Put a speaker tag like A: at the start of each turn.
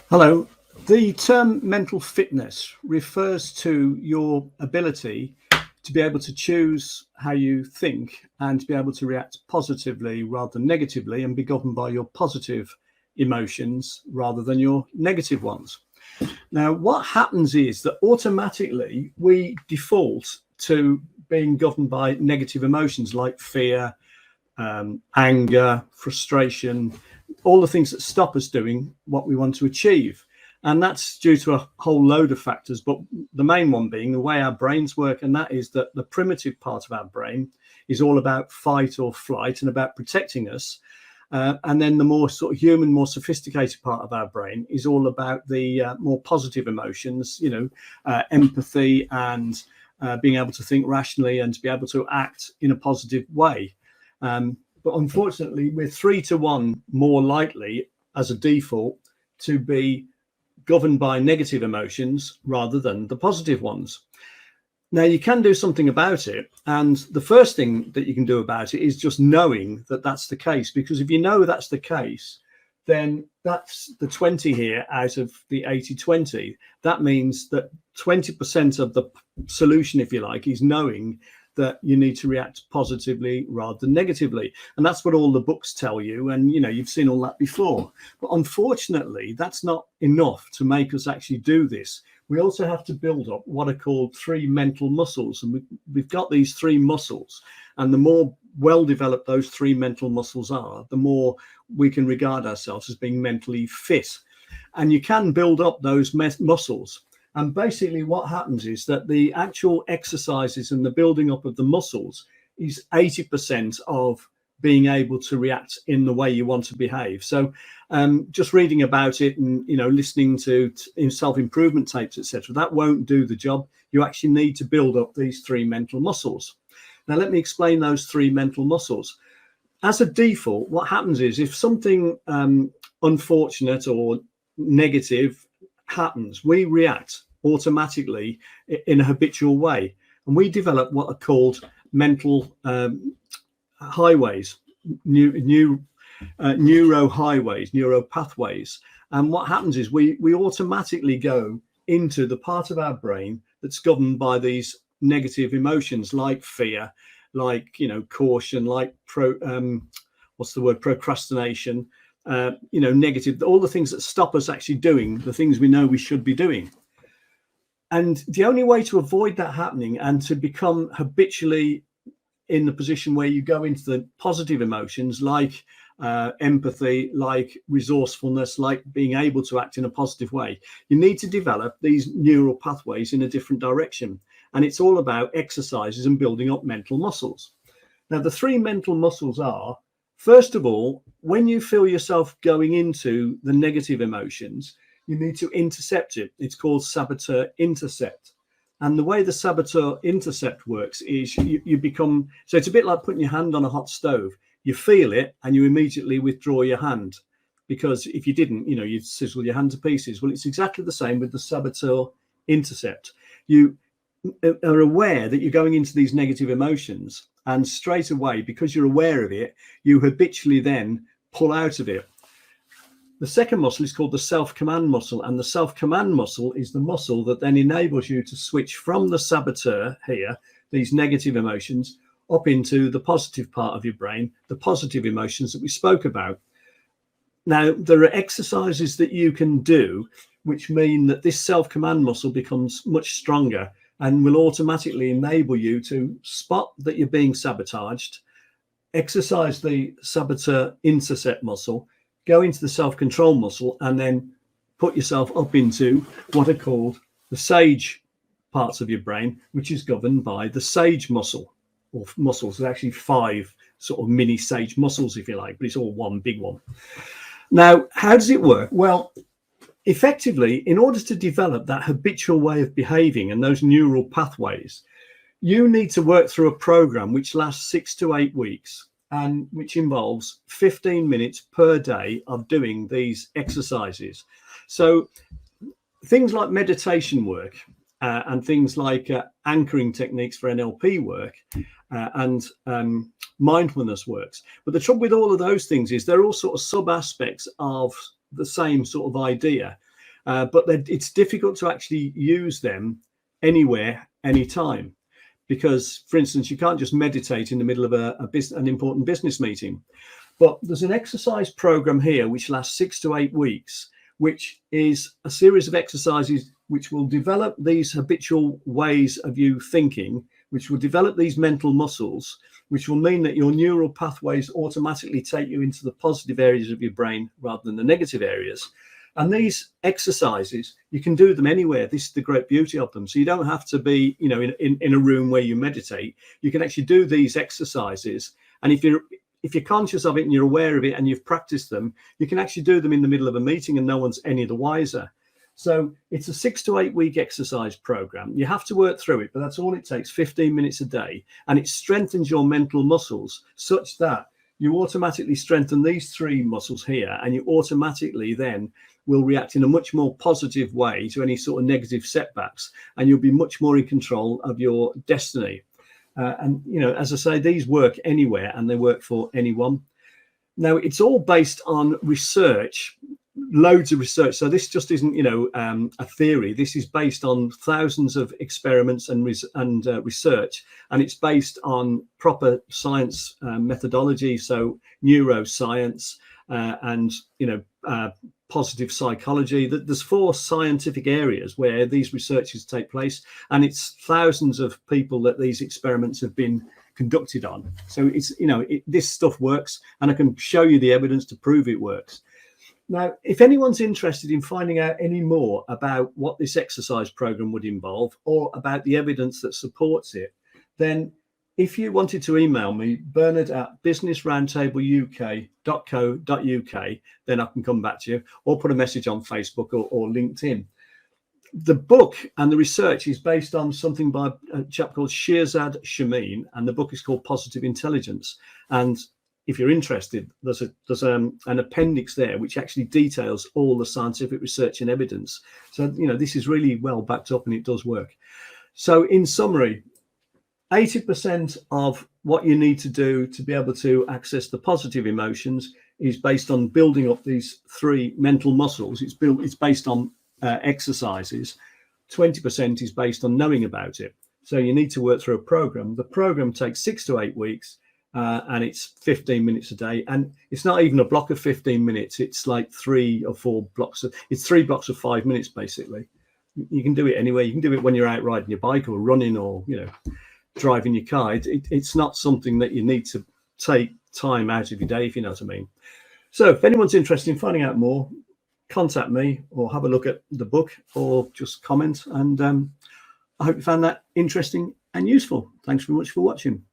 A: Hello. The term mental fitness refers to your ability to be able to choose how you think and to be able to react positively rather than negatively and be governed by your positive emotions rather than your negative ones. Now, what happens is that automatically we default to being governed by negative emotions like fear, anger, frustration, all the things that stop us doing what we want to achieve. And that's due to a whole load of factors, but the main one being the way our brains work. And that is that the primitive part of our brain is all about fight or flight and about protecting us. And then the more sort of human, more sophisticated part of our brain is all about the more positive emotions, empathy and being able to think rationally and to be able to act in a positive way. But unfortunately, we're 3 to 1 more likely as a default to be governed by negative emotions rather than the positive ones. Now, you can do something about it. And the first thing that you can do about it is just knowing that that's the case. Because if you know that's the case, then that's the 20 here out of the 80-20. That means that 20% of the solution, if you like, is knowing that you need to react positively rather than negatively. And that's what all the books tell you. And, you've seen all that before. But unfortunately, that's not enough to make us actually do this. We also have to build up what are called 3 mental muscles. And we've got these 3 muscles. And the more well-developed those 3 mental muscles are, the more we can regard ourselves as being mentally fit. And you can build up those muscles. And basically what happens is that the actual exercises and the building up of the muscles is 80% of being able to react in the way you want to behave. So just reading about it and, listening to self-improvement tapes, etc., that won't do the job. You actually need to build up these 3 mental muscles. Now, let me explain those 3 mental muscles. As a default, what happens is if something unfortunate or negative happens, we react automatically in a habitual way, and we develop what are called mental highways, neuro highways, neuro pathways. And what happens is we automatically go into the part of our brain that's governed by these negative emotions like fear, like caution, like procrastination, negative, all the things that stop us actually doing the things we know we should be doing. And the only way to avoid that happening and to become habitually in the position where you go into the positive emotions like empathy, like resourcefulness, like being able to act in a positive way, you need to develop these neural pathways in a different direction. And it's all about exercises and building up mental muscles. Now, the 3 mental muscles are, first of all, when you feel yourself going into the negative emotions, you need to intercept it. It's called saboteur intercept. And the way the saboteur intercept works is you become, so it's a bit like putting your hand on a hot stove. You feel it and you immediately withdraw your hand, because if you didn't, you'd sizzle your hand to pieces. Well, it's exactly the same with the saboteur intercept. You are aware that you're going into these negative emotions, and straight away, because you're aware of it, you habitually then pull out of it. The second muscle is called the self-command muscle, and the self-command muscle is the muscle that then enables you to switch from the saboteur here, these negative emotions, up into the positive part of your brain, the positive emotions that we spoke about. Now, there are exercises that you can do which mean that this self-command muscle becomes much stronger and will automatically enable you to spot that you're being sabotaged, exercise the saboteur intercept muscle, go into the self-control muscle, and then put yourself up into what are called the sage parts of your brain, which is governed by the sage muscle, or muscles. There's actually 5 sort of mini sage muscles, if you like, but it's all one big one. Now, how does it work? Well, effectively, in order to develop that habitual way of behaving and those neural pathways, you need to work through a program which lasts 6 to 8 weeks and which involves 15 minutes per day of doing these exercises. So things like meditation work and things like anchoring techniques for NLP work and mindfulness works. But the trouble with all of those things is they're all sort of sub aspects of the same sort of idea. but it's difficult to actually use them anywhere, anytime. Because, for instance, you can't just meditate in the middle of an important business meeting. But there's an exercise program here which lasts 6 to 8 weeks, which is a series of exercises which will develop these habitual ways of you thinking, which will develop these mental muscles, which will mean that your neural pathways automatically take you into the positive areas of your brain rather than the negative areas. And these exercises, you can do them anywhere. This is the great beauty of them. So you don't have to be, in a room where you meditate. You can actually do these exercises. And if you're conscious of it and you're aware of it and you've practiced them, you can actually do them in the middle of a meeting and no one's any the wiser. So it's a 6 to 8 week exercise program. You have to work through it, but that's all it takes, 15 minutes a day. And it strengthens your mental muscles such that you automatically strengthen these 3 muscles here, and you automatically then will react in a much more positive way to any sort of negative setbacks, and you'll be much more in control of your destiny. And, as I say, these work anywhere and they work for anyone. Now, it's all based on research, loads of research. So this just isn't, a theory. This is based on thousands of experiments and research, and it's based on proper science methodology. So neuroscience and, positive psychology. There's 4 scientific areas where these researches take place, and it's thousands of people that these experiments have been conducted on. So it's, this stuff works, and I can show you the evidence to prove it works. Now, if anyone's interested in finding out any more about what this exercise program would involve or about the evidence that supports it, then if you wanted to email me, bernard@businessroundtableuk.co.uk, then I can come back to you, or put a message on Facebook or LinkedIn. The book and the research is based on something by a chap called Shirzad Chamine, and the book is called Positive Intelligence. And if you're interested, there's an appendix there which actually details all the scientific research and evidence. So, this is really well backed up and it does work. So in summary, 80% of what you need to do to be able to access the positive emotions is based on building up these 3 mental muscles. It's based on exercises. 20% is based on knowing about it. So you need to work through a program. The program takes 6 to 8 weeks. And it's 15 minutes a day, and it's not even a block of 15 minutes. It's like 3 or 4 blocks. It's 3 blocks of 5 minutes, basically. You can do it anywhere. You can do it when you're out riding your bike or running or, driving your car. It's not something that you need to take time out of your day, if you know what I mean. So if anyone's interested in finding out more, contact me or have a look at the book or just comment. And I hope you found that interesting and useful. Thanks very much for watching.